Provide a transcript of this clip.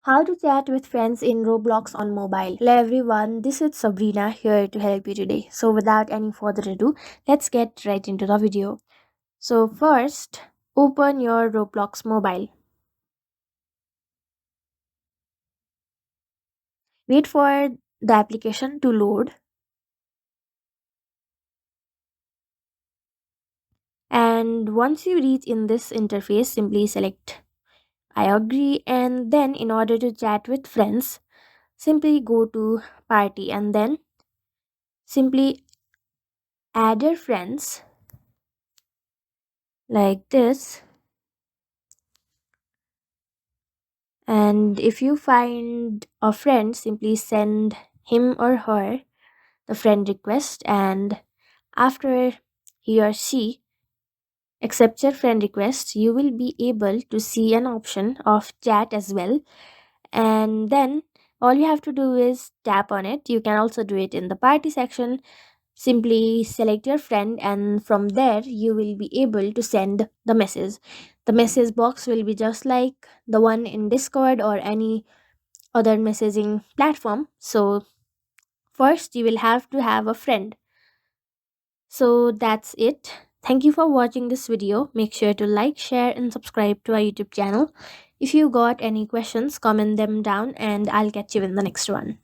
How to chat with friends in Roblox on mobile. Hello everyone, this is Sabrina here to help you today. So without any further ado, let's get right into the video. So first, open your Roblox mobile. Wait for the application to load, and once you reach in this interface, simply select I agree, and then in order to chat with friends, simply go to party and then simply add your friends like this. And if you find a friend, simply send him or her the friend request, and after he or she accepts your friend request, you will be able to see an option of chat as well. And then all you have to do is tap on it. You can also do it in the party section. Simply select your friend, and from there, you will be able to send the message. The message box will be just like the one in Discord or any other messaging platform. So, first, you will have to have a friend. So, that's it. Thank you for watching this video. Make sure to like, share, and subscribe to our YouTube channel. If you got any questions, comment them down, and I'll catch you in the next one.